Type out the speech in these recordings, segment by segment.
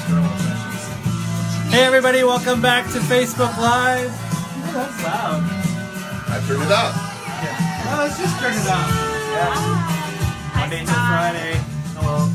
external sessions. Hey everybody, welcome back to Facebook Live. Oh, that's loud. I turned it up. Yeah. Oh, let's just turn it up. Yeah. Monday to Friday. Hello.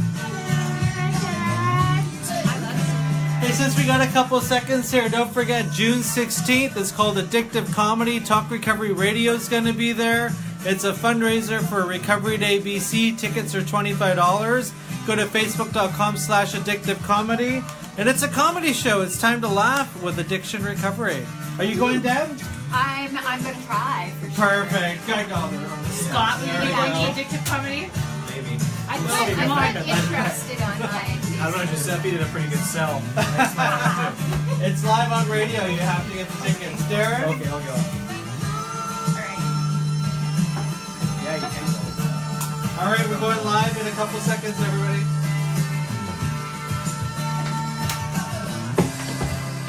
Hey, since we got a couple seconds here, don't forget June 16th. It's called Addictive Comedy. Talk Recovery Radio is going to be there. It's a fundraiser for Recovery Day BC. Tickets are $25. Go to facebook.com/addictivecomedy. And it's a comedy show. It's time to laugh with addiction recovery. Are you going, Deb? I'm going to try. For sure. Perfect. I got it. Scott, There you we want go. the addictive comedy? Maybe. I'm not interested on I don't know, mine. Giuseppe did a pretty good sell. Next time, too. It's live on radio. You have to get the tickets. Darren? Okay, I'll go. Alright. Yeah, you can go. All right, we're going live in a couple seconds, everybody.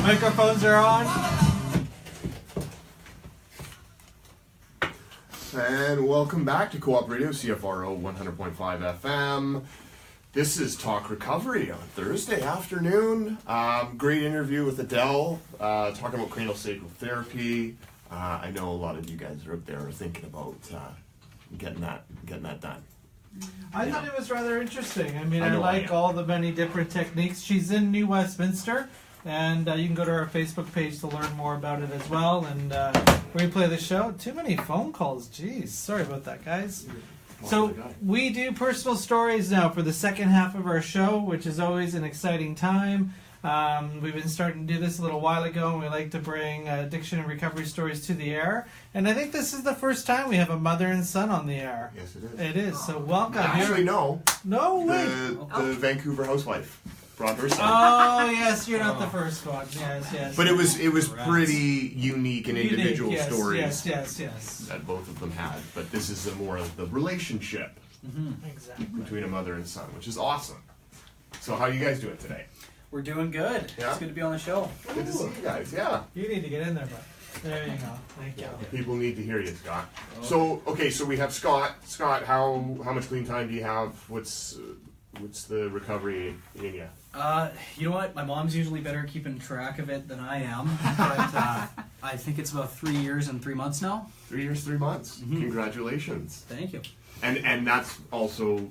Microphones are on. And welcome back to Co-op Radio, CFRO 100.5 FM. This is Talk Recovery on Thursday afternoon. Great interview with Adele, talking about cranial sacral therapy. I know a lot of you guys are out there thinking about getting that done. I thought it was rather interesting. I mean, I I know I like am. all the many different techniques. She's in New Westminster, and you can go to our Facebook page to learn more about it as well. And replay the show. Too many phone calls. Jeez, sorry about that, guys. So we do personal stories now for the second half of our show, which is always an exciting time. We've been starting to do this a little while ago, and we like to bring addiction and recovery stories to the air. And I think this is the first time we have a mother and son on the air. Yes, it is. It is. So welcome. Actually, no. No way. The Vancouver housewife brought her son. Oh yes, you're not the first one. Yes. But it was pretty unique and individual Unique, yes, stories Yes. that both of them had. But this is more of the relationship Exactly. between a mother and son, which is awesome. So how are you guys doing today? We're doing good. Yeah? It's good to be on the show. Good to see you guys, yeah. You need to get in there, bud. There you go. Thank you. People need to hear you, Scott. So, okay, so we have Scott. Scott, how much clean time do you have? What's the recovery in you? You know what? My mom's usually better keeping track of it than I am. But I think it's about 3 years and 3 months now. 3 years, 3 months. Congratulations. Thank you. And that's also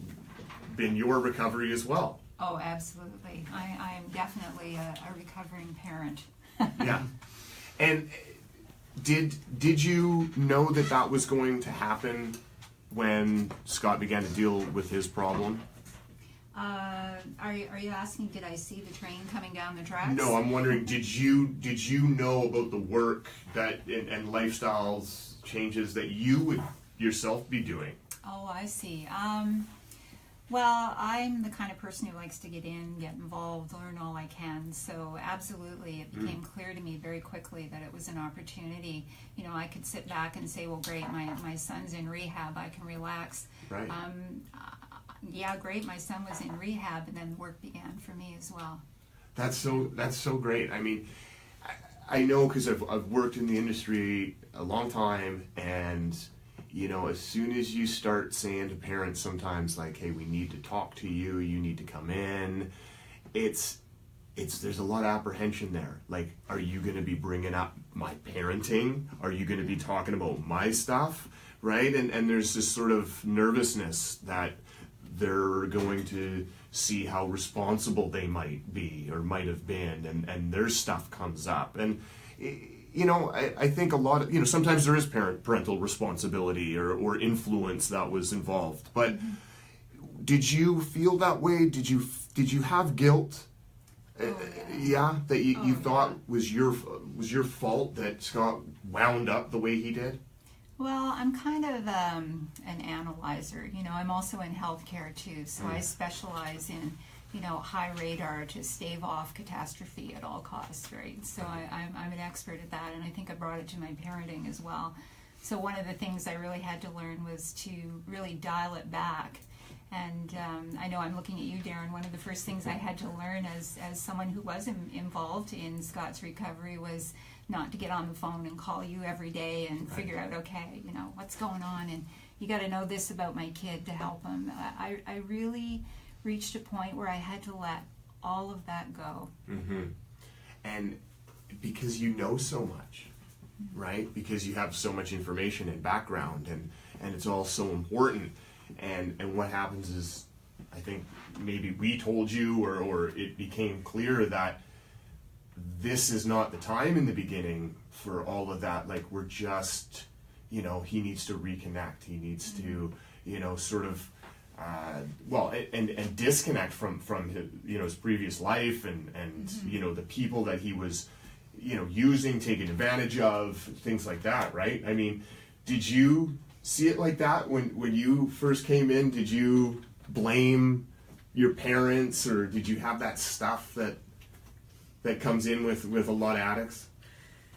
been your recovery as well. Oh, absolutely. I am definitely a recovering parent. Yeah. And did you know that was going to happen when Scott began to deal with his problem? Are you asking, did I see the train coming down the tracks? No, I'm wondering, did you know about the work that and lifestyles changes that you would yourself be doing? Oh, I see. Well, I'm the kind of person who likes to get involved, learn all I can. So absolutely, it became clear to me very quickly that it was an opportunity. You know, I could sit back and say, well, great, my son's in rehab, I can relax. Right. Yeah, great, my son was in rehab, and then the work began for me as well. That's so great. I mean, I know because I've worked in the industry a long time, and you know, as soon as you start saying to parents sometimes like, hey, we need to talk to you, you need to come in, there's a lot of apprehension there. Like, are you going to be bringing up my parenting? Are you going to be talking about my stuff? Right? And there's this sort of nervousness that they're going to see how responsible they might be or might have been, and their stuff comes up. And you know, I think a lot of, you know, sometimes there is parental responsibility or influence that was involved. But did you feel that way? Did you have guilt? Yeah, that you thought was your fault that Scott wound up the way he did? Well, I'm kind of an analyzer. You know, I'm also in healthcare too, so I specialize in, you know, high radar to stave off catastrophe at all costs, right? So I'm an expert at that, and I think I brought it to my parenting as well. So one of the things I really had to learn was to really dial it back. And I know I'm looking at you, Darren. One of the first things I had to learn as someone who was involved in Scott's recovery was not to get on the phone and call you every day and figure out, okay, you know, what's going on, and you got to know this about my kid to help him. I really reached a point where I had to let all of that go. Mm-hmm. And because you know so much, right? Because you have so much information and background, and it's all so important. And what happens is, I think maybe we told you, or it became clear that this is not the time in the beginning for all of that. Like, we're just, he needs to reconnect. He needs to, sort of, and disconnect from his, his previous life and the people that he was, using, taking advantage of, things like that, right? I mean, did you see it like that when you first came in? Did you blame your parents, or did you have that stuff that comes in with a lot of addicts?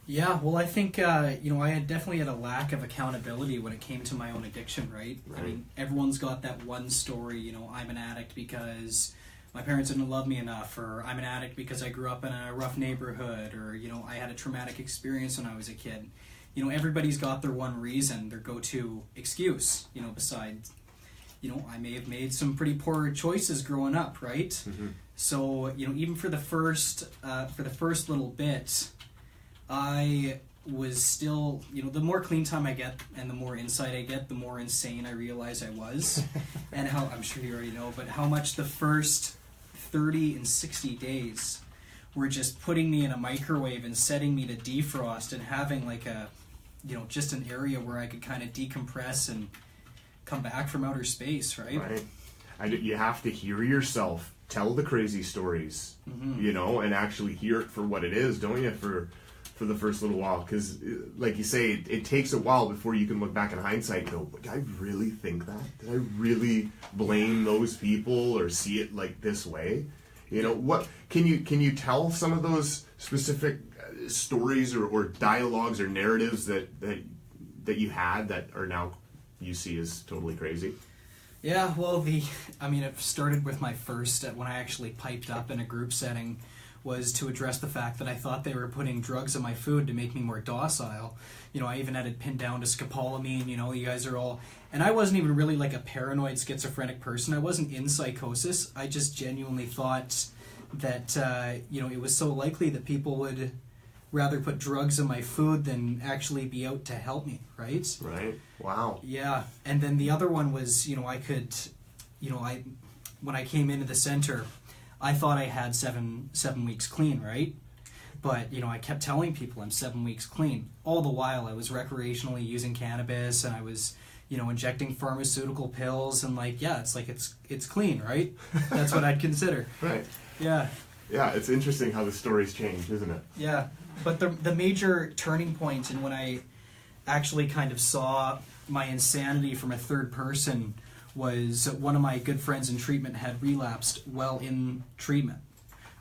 Yeah, well, I think, I had definitely had a lack of accountability when it came to my own addiction, right? I mean, everyone's got that one story, I'm an addict because my parents didn't love me enough, or I'm an addict because I grew up in a rough neighborhood, or, I had a traumatic experience when I was a kid. Everybody's got their one reason, their go-to excuse, besides, I may have made some pretty poor choices growing up, right? Mm-hmm. So, even for the first little bit, I was still, the more clean time I get and the more insight I get, the more insane I realize I was. And how, I'm sure you already know, but how much the first 30 and 60 days were just putting me in a microwave and setting me to defrost and having like a, just an area where I could kind of decompress and come back from outer space, right? Right. You have to hear yourself tell the crazy stories, and actually hear it for what it is, don't you, for the first little while? Because, like you say, it takes a while before you can look back in hindsight and go, did I really think that? Did I really blame those people or see it like this way? What can you tell some of those specific stories or dialogues or narratives that you had that are now you see as totally crazy? Yeah, well, it started with my first, when I actually piped up in a group setting, was to address the fact that I thought they were putting drugs in my food to make me more docile. I even had it pinned down to scopolamine, you guys are all... And I wasn't even really like a paranoid schizophrenic person. I wasn't in psychosis. I just genuinely thought that, it was so likely that people would rather put drugs in my food than actually be out to help me, right? Right. Wow. Yeah. And then the other one was, I could, when I came into the center, I thought I had seven weeks clean, right? But, I kept telling people I'm 7 weeks clean. All the while I was recreationally using cannabis, and I was, injecting pharmaceutical pills, and it's clean, right? That's what I'd consider. Right. Yeah. Yeah, it's interesting how the stories change, isn't it? Yeah. But the major turning point, and when I actually kind of saw my insanity from a third person, was one of my good friends in treatment had relapsed while in treatment,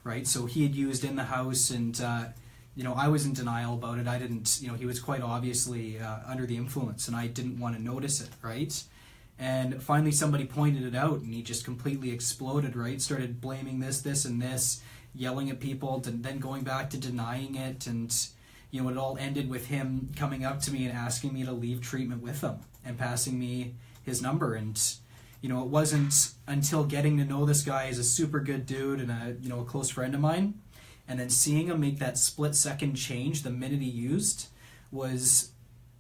right? So he had used in the house, and I was in denial about it. I didn't, he was quite obviously under the influence, and I didn't want to notice it, right? And finally somebody pointed it out, and he just completely exploded, right? Started blaming this, and this, yelling at people, then going back to denying it, and it all ended with him coming up to me and asking me to leave treatment with him and passing me his number. And it wasn't until getting to know this guy as a super good dude and a close friend of mine, and then seeing him make that split-second change the minute he used,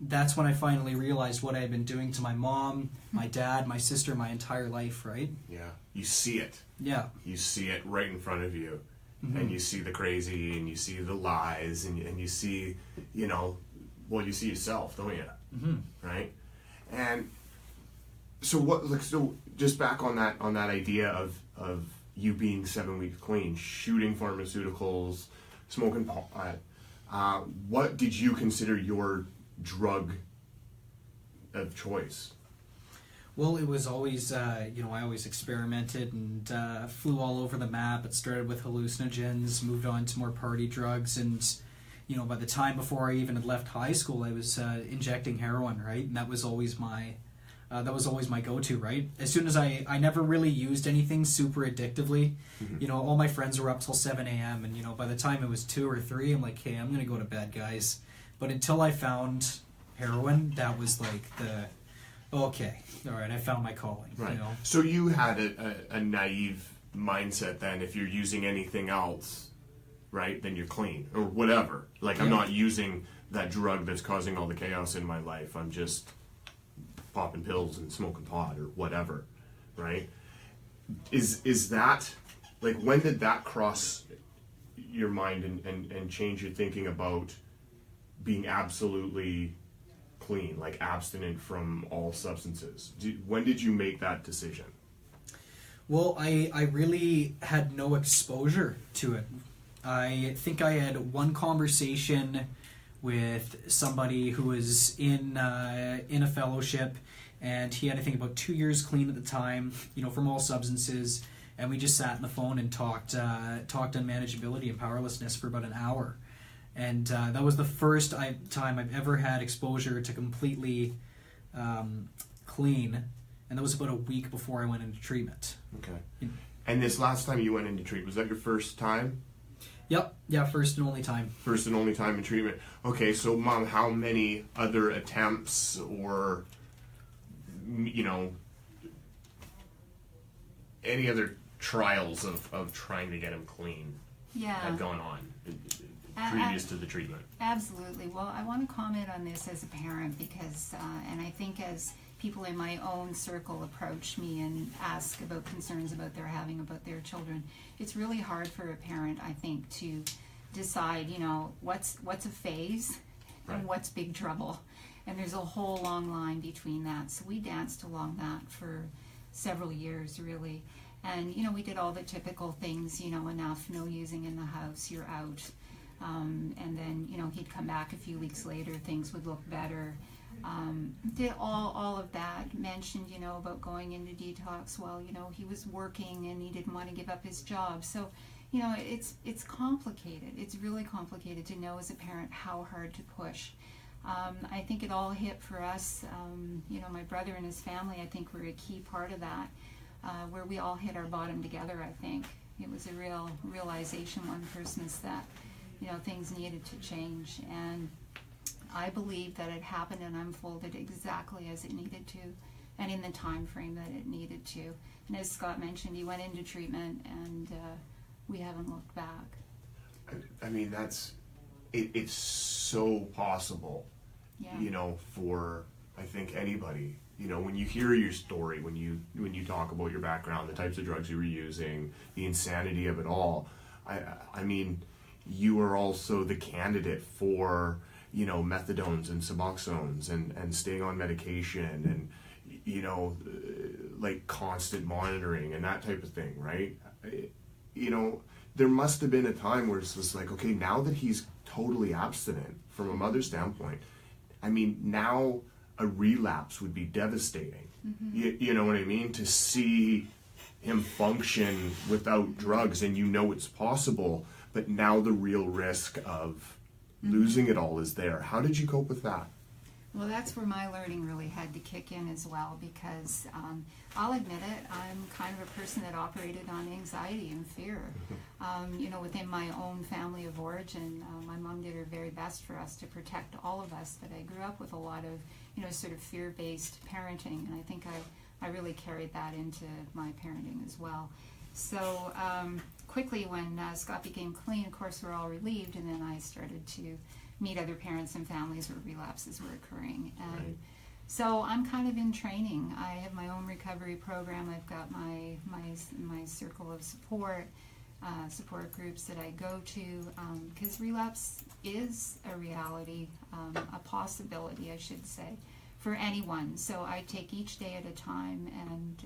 that's when I finally realized what I had been doing to my mom, my dad, my sister, my entire life, right? Yeah. You see it. Yeah. You see it right in front of you. Mm-hmm. And you see the crazy, and you see the lies, and you see, you see yourself, don't you? Mm-hmm. Right? And so just back on that idea of you being 7 weeks clean, shooting pharmaceuticals, smoking pot, what did you consider your drug of choice? Well, it was always, I always experimented and flew all over the map. It started with hallucinogens, moved on to more party drugs, and, by the time before I even had left high school, I was injecting heroin, right? And that was always my go-to, right? As soon as I never really used anything super addictively. Mm-hmm. All my friends were up till 7 a.m. and, by the time it was 2 or 3, I'm like, hey, I'm going to go to bed, guys. But until I found heroin, that was like okay, all right, I found my calling. Right. You know? So you had a naive mindset then if you're using anything else, right, then you're clean or whatever. Like I'm Yeah. not using that drug that's causing all the chaos in my life. I'm just popping pills and smoking pot or whatever, right? Is that, like, when did that cross your mind and change your thinking about being absolutely clean, like abstinent from all substances? When did you make that decision? Well, I really had no exposure to it. I think I had one conversation with somebody who was in a fellowship, and he had, I think, about 2 years clean at the time, from all substances, and we just sat on the phone and talked on manageability and powerlessness for about an hour. And that was the first time I've ever had exposure to completely clean, and that was about a week before I went into treatment. Okay. And this last time you went into treatment, was that your first time? Yep, yeah, first and only time. First and only time in treatment. Okay, so Mom, how many other attempts or, any other trials of trying to get him clean had gone on previous to the treatment? Absolutely. Well, I want to comment on this as a parent because, and I think as people in my own circle approach me and ask about concerns about their children, it's really hard for a parent, I think, to decide, what's a phase and what's big trouble. And there's a whole long line between that. So we danced along that for several years, really. And, we did all the typical things, enough, no using in the house, you're out. And then, he'd come back a few weeks later, things would look better. Did all of that, mentioned, about going into detox while, he was working and he didn't want to give up his job. So, it's complicated. It's really complicated to know as a parent how hard to push. I think it all hit for us. My brother and his family, I think, were a key part of that, where we all hit our bottom together, I think. It was a real realization one Christmas that, things needed to change. And I believe that it happened and unfolded exactly as it needed to and in the time frame that it needed to. And as Scott mentioned, he went into treatment and we haven't looked back. I mean, it's so possible, for, I think, anybody. When you hear your story, when you talk about your background, the types of drugs you were using, the insanity of it all, I mean, you are also the candidate for, methadones and Suboxones and staying on medication and, like constant monitoring and that type of thing, right? There must have been a time where it's just like, okay, now that he's totally abstinent from a mother's standpoint, I mean, now a relapse would be devastating. Mm-hmm. You know what I mean? To see him function without drugs, and it's possible, but now the real risk of losing it all is there. How did you cope with that? Well, that's where my learning really had to kick in as well, because I'll admit it, I'm kind of a person that operated on anxiety and fear. Within my own family of origin, my mom did her very best for us to protect all of us, but I grew up with a lot of, sort of fear-based parenting, and I think I really carried that into my parenting as well. So quickly when Scott became clean, of course, we're all relieved, and then I started to meet other parents and families where relapses were occurring. And so I'm kind of in training. I have my own recovery program. I've got my circle of support groups that I go to, because relapse is a reality, a possibility, I should say, for anyone. So I take each day at a time, and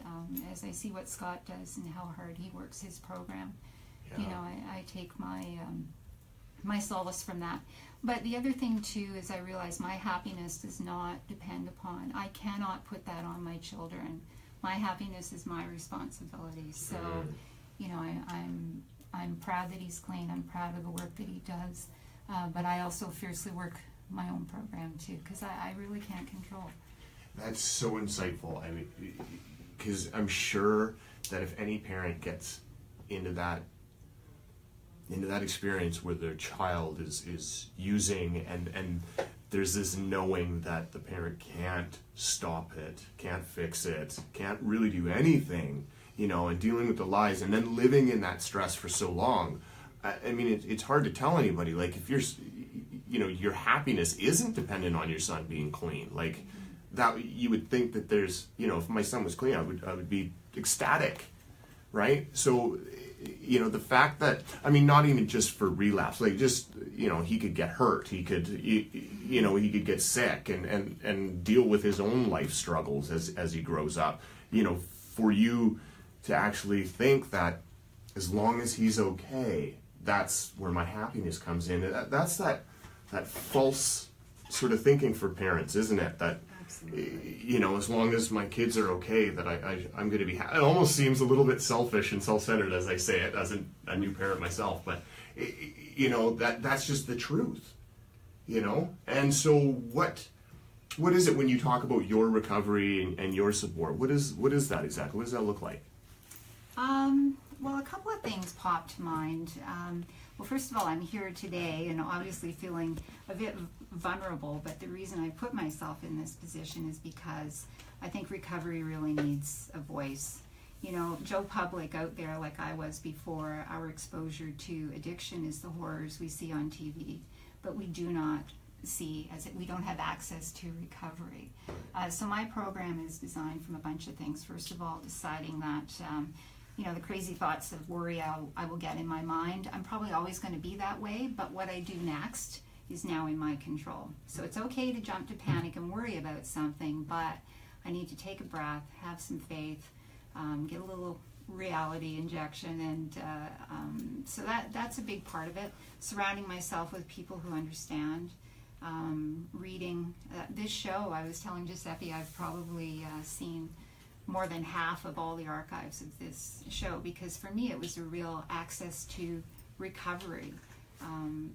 as I see what Scott does and how hard he works his program, I take my solace from that. But the other thing too is I realize my happiness does not depend upon, I cannot put that on my children. My happiness is my responsibility. So, I'm proud that he's clean. I'm proud of the work that he does. But I also fiercely work my own program too, because I really can't control. That's so insightful. I mean, because I'm sure that if any parent gets into that experience where their child is using and there's this knowing that the parent can't stop it, can't fix it, can't really do anything you know, and dealing with the lies, and then living in that stress for so long. I mean, it's hard to tell anybody, like, if you're, you know, your happiness isn't dependent on your son being clean. Like, that, you would think that there's, you know, if my son was clean, I would be ecstatic, right? So, you know, the fact that, I mean, not even just for relapse, like, just, you know, he could get hurt, he could, you know, he could get sick and deal with his own life struggles as he grows up. You know, for you to actually think that as long as he's okay, that's where my happiness comes in. That's that false sort of thinking for parents, isn't it? That, you know, as long as my kids are okay, that I'm going to be happy. It almost seems a little bit selfish and self-centered as I say it, as a new parent myself. But, you know, that's just the truth, you know? And so what is it when you talk about your recovery and your support? What is that exactly? What does that look like? Well, a couple of things pop to mind. Well, first of all, I'm here today and obviously feeling a bit vulnerable, but the reason I put myself in this position is because I think recovery really needs a voice. You know, Joe Public out there, like I was before, our exposure to addiction is the horrors we see on TV, but we do not see, we don't have access to recovery. So my program is designed from a bunch of things. First of all, deciding that you know, the crazy thoughts of worry I will get in my mind, I'm probably always going to be that way, but what I do next is now in my control. So it's okay to jump to panic and worry about something, but I need to take a breath, have some faith, get a little reality injection, and so that's a big part of it. Surrounding myself with people who understand, reading. This show, I was telling Giuseppe, I've probably seen more than half of all the archives of this show, because for me it was a real access to recovery,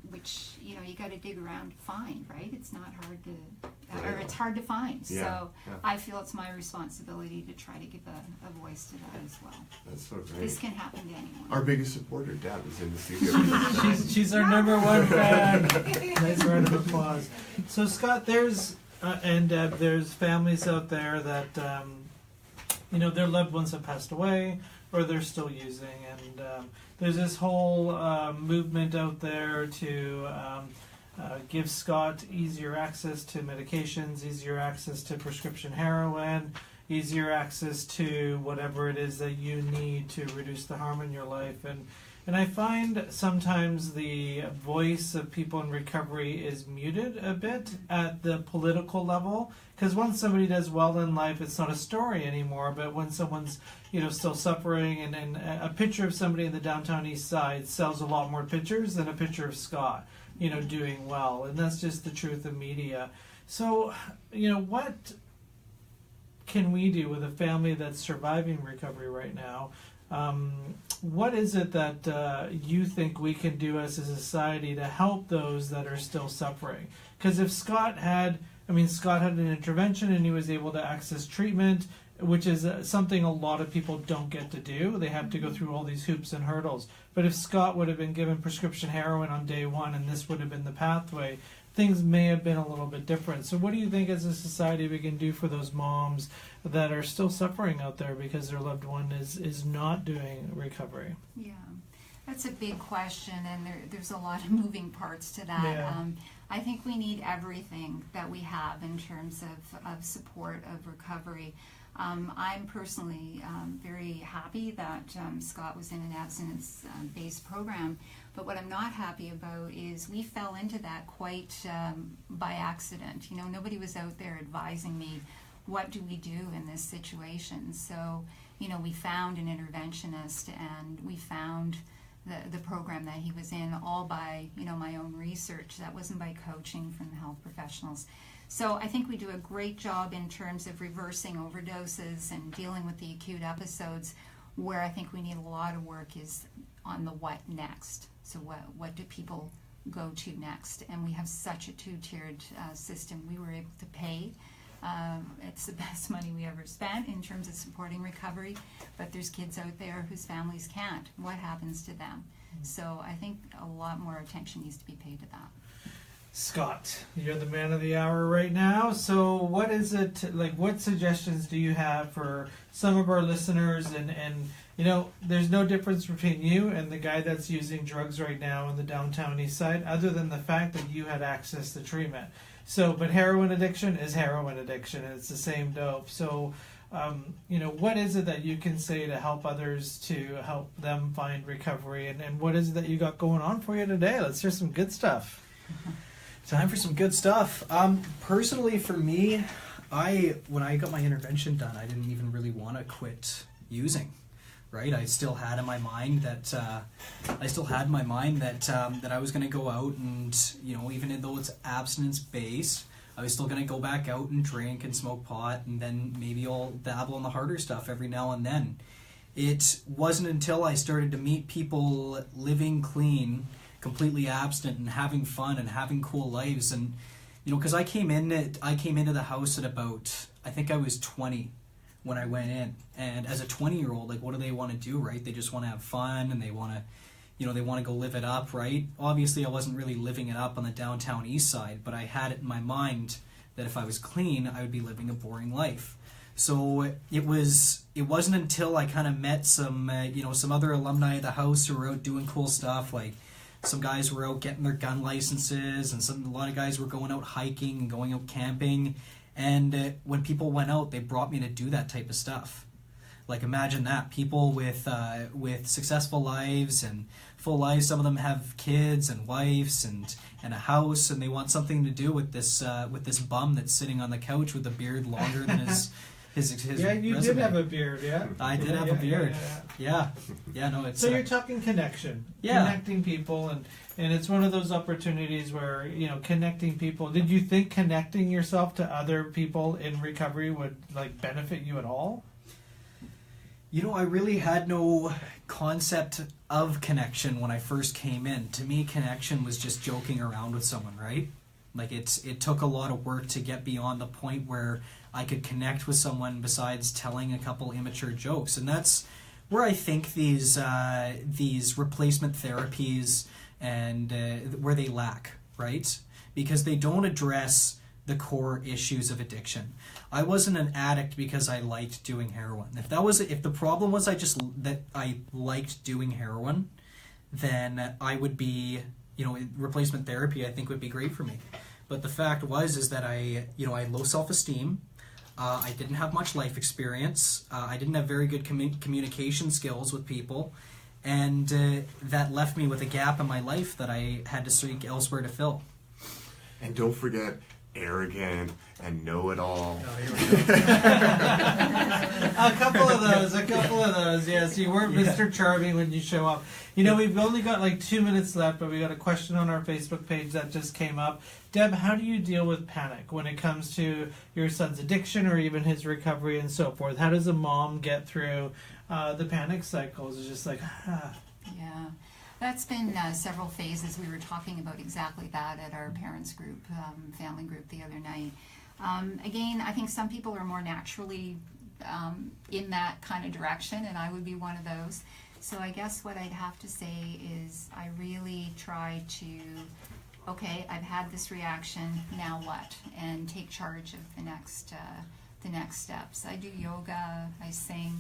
which, you know, you got to dig around to find, right? It's not hard to, or it's hard to find. Yeah, so yeah. I feel it's my responsibility to try to give a voice to that as well. That's so great. This can happen to anyone. Our biggest supporter, Deb, is in the studio. She's our number one fan. Nice round of applause. So Scott, there's there's families out there that you know, their loved ones have passed away or they're still using, and there's this whole movement out there to give Scott easier access to medications, easier access to prescription heroin, easier access to whatever it is that you need to reduce the harm in your life. And I find sometimes the voice of people in recovery is muted a bit at the political level, because once somebody does well in life, it's not a story anymore. But when someone's, you know, still suffering, and a picture of somebody in the downtown east side sells a lot more pictures than a picture of Scott, you know, doing well. And that's just the truth of media. So, you know, what can we do with a family that's surviving recovery right now? What is it that you think we can do as a society to help those that are still suffering? Because if Scott had an intervention and he was able to access treatment, which is something a lot of people don't get to do. They have to go through all these hoops and hurdles. But if Scott would have been given prescription heroin on day one and this would have been the pathway, things may have been a little bit different. So what do you think as a society we can do for those moms that are still suffering out there because their loved one is not doing recovery? Yeah, that's a big question, and there's a lot of moving parts to that. Yeah. I think we need everything that we have in terms of support of recovery. I'm personally very happy that Scott was in an abstinence-based program, but what I'm not happy about is we fell into that quite by accident. You know, nobody was out there advising me, what do we do in this situation? So, you know, we found an interventionist, and we found the program that he was in all by, you know, my own research. That wasn't by coaching from the health professionals. So I think we do a great job in terms of reversing overdoses and dealing with the acute episodes. Where I think we need a lot of work is on the what next. So what do people go to next? And we have such a two-tiered system. We were able to pay. It's the best money we ever spent in terms of supporting recovery, but there's kids out there whose families can't. What happens to them? So I think a lot more attention needs to be paid to that. Scott, you're the man of the hour right now. So what is it, like, what suggestions do you have for some of our listeners? And you know, there's no difference between you and the guy that's using drugs right now in the downtown east side, other than the fact that you had access to treatment. So, but heroin addiction is heroin addiction, and it's the same dope. So, you know, what is it that you can say to help others to help them find recovery? And what is it that you got going on for you today? Let's hear some good stuff. Time for some good stuff. Personally, for me, when I got my intervention done, I didn't even really want to quit using. Right, I still had in my mind that that I was going to go out and, you know, even though it's abstinence based, I was still going to go back out and drink and smoke pot, and then maybe I'll dabble in the harder stuff every now and then. It wasn't until I started to meet people living clean, completely abstinent, and having fun and having cool lives, and you know, because I came into the house at about, I think I was 20 when I went in, and as a 20-year-old, like, what do they want to do, right? They just want to have fun, and they want to, you know, they want to go live it up, right? Obviously, I wasn't really living it up on the downtown east side, but I had it in my mind that if I was clean, I would be living a boring life. So it wasn't until I kind of met some, you know, some other alumni of the house who were out doing cool stuff, like some guys were out getting their gun licenses, and a lot of guys were going out hiking and going out camping. And when people went out, they brought me to do that type of stuff. Like, imagine that. People with successful lives and full lives. Some of them have kids and wives and a house, and they want something to do with this bum that's sitting on the couch with a beard longer than his yeah, you resume. did have a beard, yeah. I did have a beard. Yeah. No, it's so you're talking connection, connecting people, and it's one of those opportunities where, you know, connecting people. Did you think connecting yourself to other people in recovery would, like, benefit you at all? You know, I really had no concept of connection when I first came in. To me, connection was just joking around with someone, right? Like, it took a lot of work to get beyond the point where I could connect with someone besides telling a couple immature jokes. And that's where I think these replacement therapies and where they lack, right? Because they don't address the core issues of addiction. I wasn't an addict because I liked doing heroin. If the problem was that I liked doing heroin, then I would be, you know, replacement therapy I think would be great for me. But the fact is that I had low self-esteem. I didn't have much life experience. I didn't have very good communication skills with people. And that left me with a gap in my life that I had to seek elsewhere to fill. And don't forget, arrogant and know-it-all. A couple of those, yes. You weren't Mr. Charming when you show up. You know, we've only got like 2 minutes left, but we got a question on our Facebook page that just came up. Deb, how do you deal with panic when it comes to your son's addiction or even his recovery and so forth? How does a mom get through the panic cycles? It's just like, Yeah. That's been several phases. We were talking about exactly that at our parents group, family group the other night. Again, I think some people are more naturally in that kind of direction, and I would be one of those. So I guess what I'd have to say is I really try to, okay, I've had this reaction, now what? And take charge of the next steps. I do yoga, I sing.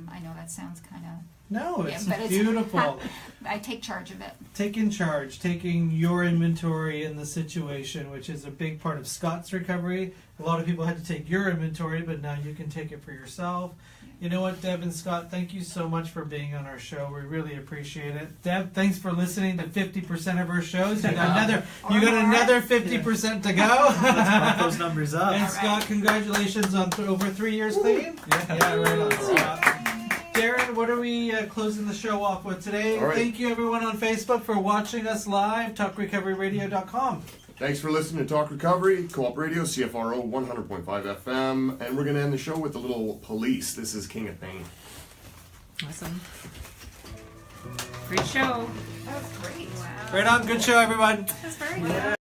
I know that sounds kind of... No, it's beautiful. I take charge of it. Taking charge, taking your inventory in the situation, which is a big part of Scott's recovery. A lot of people had to take your inventory, but now you can take it for yourself. You know what, Deb and Scott, thank you so much for being on our show. We really appreciate it. Deb, thanks for listening to 50% of our shows. You got another 50% to go. Let's pump those numbers up. And Scott, congratulations on over 3 years clean. Yeah, right on, Scott. Darren, what are we closing the show off with today? Right. Thank you, everyone on Facebook, for watching us live. TalkRecoveryRadio.com. Thanks for listening to Talk Recovery, Co-op Radio, CFRO 100.5 FM. And we're going to end the show with a little Police. This is King of Pain. Awesome. Great show. That was great. Wow. Right on. Good show, everyone. That's very good.